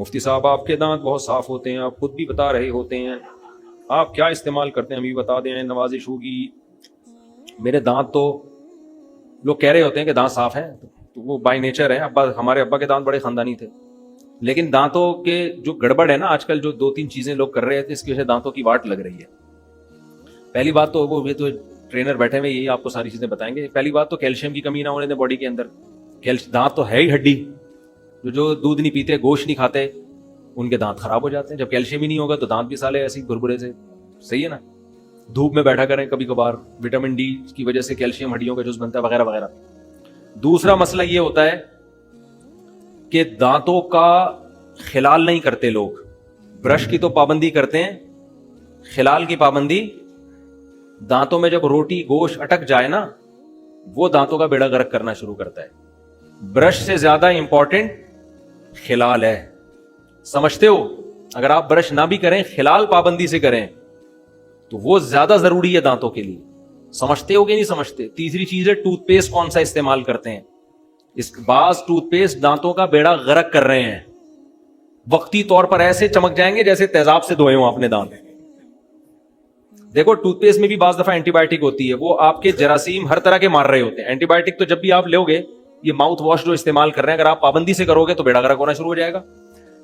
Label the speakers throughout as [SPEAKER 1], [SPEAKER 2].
[SPEAKER 1] مفتی صاحب آپ کے دانت بہت صاف ہوتے ہیں، آپ خود بھی بتا رہے ہوتے ہیں، آپ کیا استعمال کرتے ہیں ہمیں بھی بتا دیں، نوازش ہوگی۔ میرے دانت تو لوگ کہہ رہے ہوتے ہیں کہ دانت صاف ہیں، تو وہ بائی نیچر ہے، ہمارے ابا کے دانت بڑے خاندانی تھے، لیکن دانتوں کے جو گڑبڑ ہے نا آج کل، جو 2-3 چیزیں لوگ کر رہے تھے، اس کی وجہ سے دانتوں کی واٹ لگ رہی ہے۔ پہلی بات تو وہ تو ٹرینر بیٹھے ہوئے یہی آپ کو ساری چیزیں بتائیں گے۔ پہلی بات تو کیلشیم کی کمی نہ ہونے دیں باڈی کے اندر۔ دانت تو ہے ہی ہڈی، جو دودھ نہیں پیتے، گوشت نہیں کھاتے، ان کے دانت خراب ہو جاتے ہیں۔ جب کیلشیم ہی نہیں ہوگا تو دانت بھی سالے ایسے بھربھرے سے، صحیح ہے نا۔ دھوپ میں بیٹھا کریں کبھی کبھار، وٹامن ڈی کی وجہ سے کیلشیم ہڈیوں کا جز بنتا ہے وغیرہ وغیرہ۔ دوسرا مسئلہ یہ ہوتا ہے کہ دانتوں کا خلال نہیں کرتے لوگ۔ برش کی تو پابندی کرتے ہیں، خلال کی پابندی۔ دانتوں میں جب روٹی گوشت اٹک جائے نا، وہ دانتوں کا بیڑا غرق کرنا شروع کرتا ہے۔ برش سے زیادہ امپورٹنٹ خلال ہے، سمجھتے ہو؟ اگر آپ برش نہ بھی کریں، خلال پابندی سے کریں تو وہ زیادہ ضروری ہے دانتوں کے لیے۔ سمجھتے ہو کہ نہیں سمجھتے؟ تیسری چیز ہے ٹوتھ پیسٹ کون سا استعمال کرتے ہیں۔ اس بعض ٹوتھ پیسٹ دانتوں کا بیڑا غرق کر رہے ہیں، وقتی طور پر ایسے چمک جائیں گے جیسے تیزاب سے دھوئے ہوں اپنے دانت۔ دیکھو ٹوتھ پیسٹ میں بھی بعض دفعہ اینٹی بایوٹک ہوتی ہے، وہ آپ کے جراثیم ہر طرح کے مار رہے ہوتے ہیں۔ اینٹی بایوٹک تو جب بھی آپ لو گے، یہ ماؤتھ واش جو استعمال کر رہے ہیں، اگر آپ پابندی سے کرو گے تو بیڑا غرق ہونا شروع ہو جائے گا،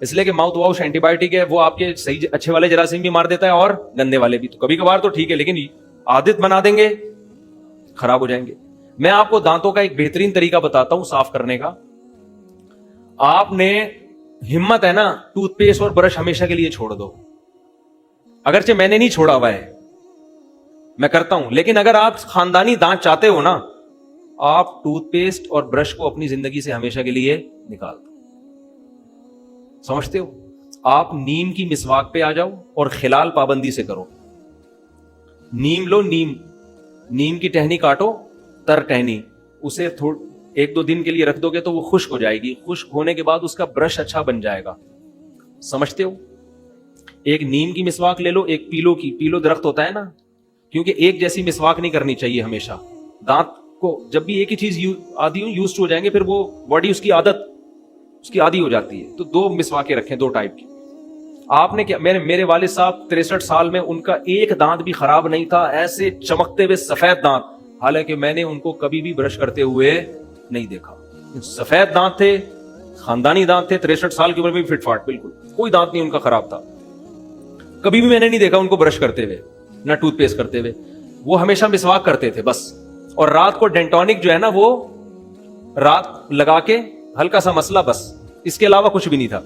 [SPEAKER 1] اس لیے کہ ماؤتھ واش اینٹی بایوٹک ہے، وہ آپ کے صحیح اچھے والے جراثیم بھی مار دیتا ہے اور گندے والے بھی۔ تو کبھی کبھار تو ٹھیک ہے، لیکن عادت بنا دیں گے خراب ہو جائیں گے۔ میں آپ کو دانتوں کا ایک بہترین طریقہ بتاتا ہوں صاف کرنے کا۔ آپ نے ہمت ہے نا، ٹوتھ پیسٹ اور برش ہمیشہ کے لیے چھوڑ دو۔ اگرچہ میں نے نہیں چھوڑا ہوا ہے، میں کرتا ہوں، لیکن اگر آپ خاندانی دانت چاہتے ہو نا، آپ ٹوتھ پیسٹ اور برش کو اپنی زندگی سے ہمیشہ کے لیے نکال دو۔ سمجھتے ہو؟ آپ نیم کی مسواک پہ آ جاؤ اور خلال پابندی سے کرو۔ نیم لو، نیم کی ٹہنی کاٹو، تر ٹہنی، اسے 1-2 دن کے لیے رکھ دو گے تو وہ خشک ہو جائے گی۔ خشک ہونے کے بعد اس کا برش اچھا بن جائے گا۔ سمجھتے ہو؟ ایک نیم کی مسواک لے لو، ایک پیلو کی، پیلو درخت ہوتا ہے نا، کیونکہ ایک جیسی مسواک نہیں کرنی چاہیے ہمیشہ۔ دانت کو جب بھی ایک ہی چیز یوزڈ ہو جائیں گے، پھر وہ باڈی اس کی عادی ہو جاتی ہے۔ تو 2 مسواکیں رکھیں، 2 ٹائپ کی۔ آپ نے کیا، میرے والد صاحب 63 سال میں ان کا ایک دانت بھی خراب نہیں تھا، ایسے چمکتے ہوئے سفید دانت، حالانکہ میں نے ان کو کبھی بھی برش کرتے ہوئے نہیں دیکھا۔ سفید دانت تھے، خاندانی دانت تھے، 63 سال کی عمر میں بھی فٹ فاٹ، بالکل کوئی دانت نہیں ان کا خراب تھا۔ کبھی بھی میں نے نہیں دیکھا ان کو برش کرتے ہوئے، نہ ٹوتھ پیسٹ کرتے ہوئے۔ وہ ہمیشہ مسواک کرتے تھے بس، اور رات کو ڈینٹونک جو ہے نا، وہ رات لگا کے ہلکا سا مسئلہ، بس اس کے علاوہ کچھ بھی نہیں تھا۔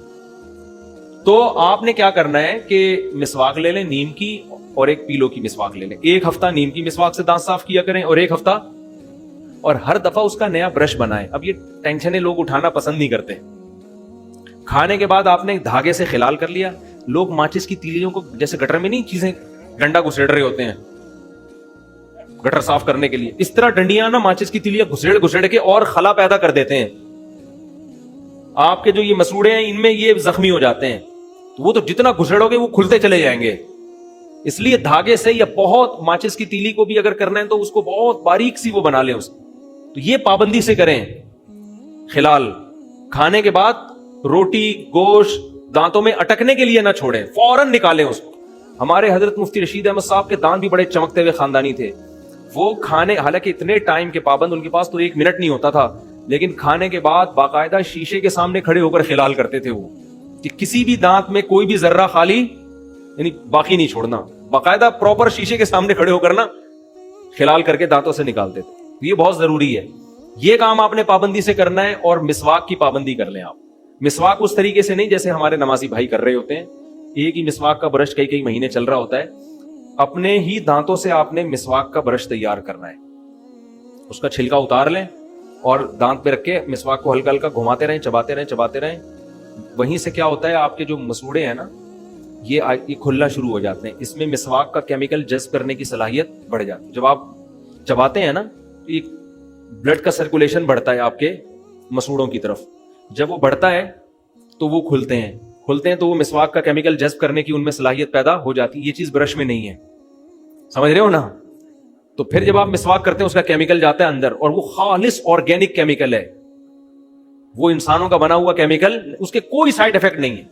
[SPEAKER 1] تو آپ نے کیا کرنا ہے کہ مسواک لے لیں نیم کی، اور ایک پیلو کی مسواک لے لیں۔ 1 ہفتہ نیم کی مسواک سے دانت صاف کیا کریں، اور 1 ہفتہ، اور ہر دفعہ اس کا نیا برش بنائیں۔ اب یہ ٹینشنیں لوگ اٹھانا پسند نہیں کرتے۔ کھانے کے بعد آپ نے دھاگے سے خلال کر لیا۔ لوگ ماچس کی تیلیوں کو، جیسے گٹر میں نہیں چیزیں ڈنڈا گھسیڑ رہے ہوتے ہیں گٹر صاف کرنے کے لیے، اس طرح ڈنڈیاں نا ماچس کی تیلیاں گھسیڑ کے اور خلا پیدا کر دیتے ہیں۔ آپ کے جو یہ مسوڑے ہیں، ان میں یہ زخمی ہو جاتے ہیں، تو وہ تو جتنا گھسیڑو گے وہ کھلتے چلے جائیں گے۔ اس لیے دھاگے سے، یا بہت ماچس کی تیلی کو بھی اگر کرنا ہے تو اس کو بہت باریک سی وہ بنا لیں اس کو۔ تو یہ پابندی سے کریں خلال۔ کھانے کے بعد روٹی گوشت دانتوں میں اٹکنے کے لیے نہ چھوڑیں، فوراً نکالیں اس کو۔ ہمارے حضرت مفتی رشید احمد صاحب کے دانت بھی بڑے چمکتے ہوئے خاندانی تھے۔ وہ کھانے، حالانکہ اتنے ٹائم کے پابند، ان کے پاس تو 1 منٹ نہیں ہوتا تھا، لیکن کھانے کے بعد باقاعدہ شیشے کے سامنے کھڑے ہو کر خلال کرتے تھے وہ، کہ کسی بھی دانت میں کوئی بھی ذرہ خالی یعنی باقی نہیں چھوڑنا، باقاعدہ پراپر شیشے کے سامنے کھڑے ہو کر نا خلال کر کے دانتوں سے نکالتے تھے۔ یہ بہت ضروری ہے، یہ کام آپ نے پابندی سے کرنا ہے۔ اور مسواک کی پابندی کر لیں آپ۔ مسواک اس طریقے سے نہیں جیسے ہمارے نمازی بھائی کر رہے ہوتے ہیں، ایک ہی مسواک کا برش کئی مہینے چل رہا ہوتا ہے۔ اپنے ہی دانتوں سے آپ نے مسواک کا برش تیار کرنا ہے، اس کا چھلکا اتار لیں اور دانت پہ رکھ کے مسواک کو ہلکا ہلکا گھماتے رہیں، چباتے رہیں۔ وہیں سے کیا ہوتا ہے، آپ کے جو مسوڑے ہیں نا، یہ کھلنا شروع ہو جاتے ہیں۔ اس میں مسواک کا کیمیکل جذب کرنے کی صلاحیت بڑھ جاتی ہے۔ جب آپ چباتے ہیں نا، تو ایک بلڈ کا سرکولیشن بڑھتا ہے آپ کے مسوڑوں کی طرف۔ جب وہ بڑھتا ہے تو وہ کھلتے ہیں تو وہ مسواک کا کیمیکل جذب کرنے کی ان میں صلاحیت پیدا ہو جاتی ہے۔ یہ چیز برش میں نہیں ہے، سمجھ رہے ہو نا؟ تو پھر جب آپ مسواک کرتے ہیں، اس کا کیمیکل جاتا ہے اندر، اور وہ خالص آرگینک کیمیکل ہے، وہ انسانوں کا بنا ہوا کیمیکل، اس کے کوئی سائیڈ افیکٹ نہیں ہے۔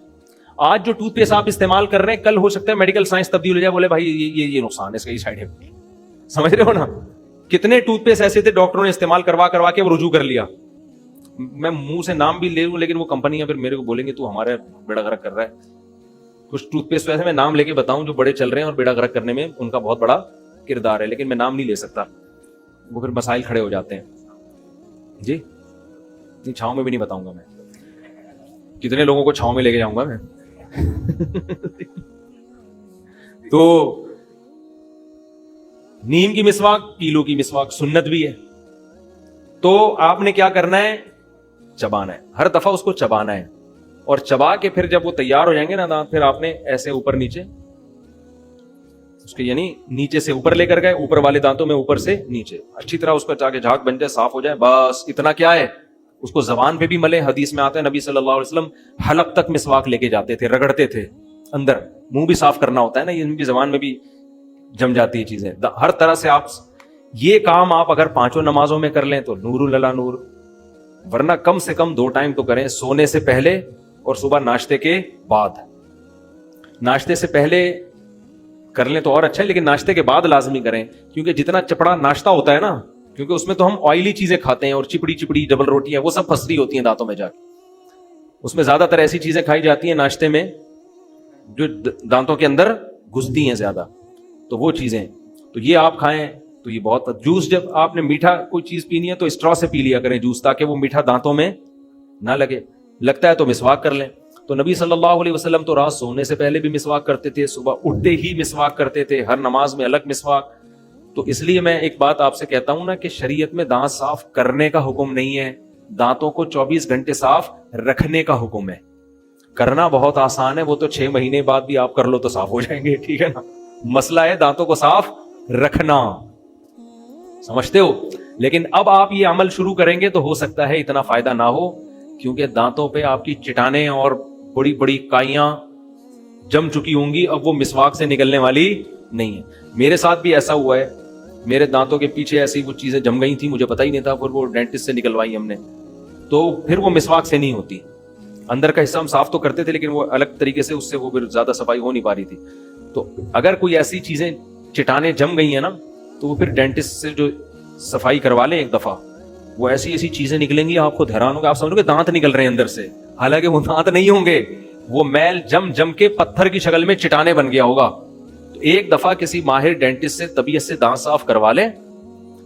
[SPEAKER 1] آج جو ٹوتھ پیسٹ آپ استعمال کر رہے ہیں کل ہو سکتا ہے میڈیکل سائنس تبدیل ہو جائے, بولے بھائی یہ نقصان ہے, اس کا یہ سائڈ افیکٹ. سمجھ رہے ہو نا, کتنے ٹوتھ پیسٹ ایسے تھے ڈاکٹروں نے استعمال کروا کے وہ رجوع کر لیا. میں منہ سے نام بھی لے لوں لیکن وہ کمپنیاں پھر میرے کو بولیں گے تو ہمارے بیڑا غرق کر رہا ہے. کچھ ٹوتھ پیسٹ ویسے میں نام لے کے بتاؤں جو بڑے چل رہے ہیں اور بیڑا غرق کرنے میں ان کا بہت بڑا کردار ہے, لیکن میں نام نہیں لے سکتا, وہ پھر مسائل کھڑے ہو جاتے ہیں. جی اتنی چھاؤں میں بھی نہیں بتاؤں گا میں, کتنے لوگوں کو چھاؤں میں لے کے جاؤں گا میں. تو نیم کی مسواک, پیلو کی مسواک سنت بھی ہے. تو آپ نے کیا کرنا ہے, چبانا ہے, ہر دفعہ اس کو چبانا ہے, اور چبا کے پھر جب وہ تیار ہو جائیں گے نا دانت, پھر آپ نے ایسے اوپر نیچے اس کے یعنی نیچے سے اوپر لے کر گئے, اوپر والے دانتوں میں اوپر سے نیچے اچھی طرح اس کا جا کے جھاگ بن جائے, صاف ہو جائے, بس اتنا کیا ہے. اس کو زبان پہ بھی ملے, حدیث میں آتا ہے نبی صلی اللہ علیہ وسلم حلق تک مسواک لے کے جاتے تھے, رگڑتے تھے اندر, منہ بھی صاف کرنا ہوتا ہے نا, یہ زبان میں بھی جم جاتی ہے چیزیں. ہر طرح سے آپ یہ کام آپ اگر 5 نمازوں میں کر لیں تو نور اللہ نور, ورنہ کم سے کم 2 ٹائم تو کریں, سونے سے پہلے اور صبح ناشتے کے بعد. ناشتے سے پہلے کر لیں تو اور اچھا ہے, لیکن ناشتے کے بعد لازمی کریں, کیونکہ جتنا چپڑا ناشتہ ہوتا ہے نا, کیونکہ اس میں تو ہم آئلی چیزیں کھاتے ہیں اور چپڑی ڈبل روٹیاں وہ سب پھنس رہی ہوتی ہیں دانتوں میں جا کے. اس میں زیادہ تر ایسی چیزیں کھائی جاتی ہیں ناشتے میں جو دانتوں کے اندر گھستی ہیں زیادہ, تو وہ چیزیں تو یہ آپ کھائیں تو یہ بہت. جوس جب آپ نے میٹھا کوئی چیز پینی ہے تو اسٹرا سے پی لیا کریں جوس, تاکہ وہ میٹھا دانتوں میں نہ لگے. لگتا ہے تو مسواک کر لیں. تو نبی صلی اللہ علیہ وسلم تو رات سونے سے پہلے بھی مسواک کرتے تھے, صبح اٹھتے ہی مسواک کرتے تھے, ہر نماز میں الگ مسواک. تو اس لیے میں ایک بات آپ سے کہتا ہوں نا کہ شریعت میں دانت صاف کرنے کا حکم نہیں ہے, دانتوں کو 24 گھنٹے صاف رکھنے کا حکم ہے. کرنا بہت آسان ہے, وہ تو 6 مہینے بعد بھی آپ کر لو تو صاف ہو جائیں گے, ٹھیک ہے نا. مسئلہ ہے دانتوں کو صاف رکھنا, سمجھتے ہو. لیکن اب آپ یہ عمل شروع کریں گے تو ہو سکتا ہے اتنا فائدہ نہ ہو, کیونکہ دانتوں پہ آپ کی چٹانیں اور بڑی بڑی کائیاں جم چکی ہوں گی, اب وہ مسواک سے نکلنے والی نہیں ہے. میرے ساتھ بھی ایسا ہوا ہے, میرے دانتوں کے پیچھے ایسی وہ چیزیں جم گئی تھیں, مجھے پتہ ہی نہیں تھا, پھر وہ ڈینٹسٹ سے نکلوائی ہم نے, تو پھر وہ مسواک سے نہیں ہوتی. اندر کا حصہ ہم صاف تو کرتے تھے لیکن وہ الگ طریقے سے, اس سے وہ پھر زیادہ صفائی ہو نہیں پا رہی تھی. تو اگر کوئی ایسی چیزیں چٹانیں جم گئی ہیں نا, تو وہ پھر ڈینٹسٹ سے جو صفائی کروا لیں ایک دفعہ, وہ ایسی چیزیں نکلیں گی آپ خود حیران ہو گے, آپ سمجھو گے دانت نکل رہے ہیں اندر سے, حالانکہ وہ دانت نہیں ہوں گے, وہ میل جم کے پتھر کی شکل میں چٹانے بن گیا ہوگا. تو ایک دفعہ کسی ماہر ڈینٹسٹ سے طبیعت سے دانت صاف کروا لیں,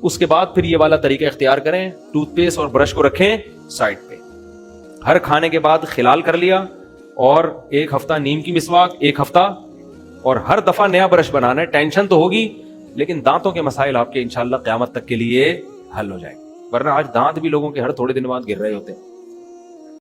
[SPEAKER 1] اس کے بعد پھر یہ والا طریقہ اختیار کریں, ٹوتھ پیسٹ اور برش کو رکھیں سائڈ پہ, ہر کھانے کے بعد خلال کر لیا, اور 1 ہفتہ نیم کی مسواک, 1 ہفتہ, اور ہر دفعہ نیا برش بنانا ہے. ٹینشن تو ہوگی لیکن دانتوں کے مسائل آپ کے انشاءاللہ قیامت تک کے لیے حل ہو جائیں گے, ورنہ آج دانت بھی لوگوں کے ہر تھوڑے دن بعد گر رہے ہوتے ہیں.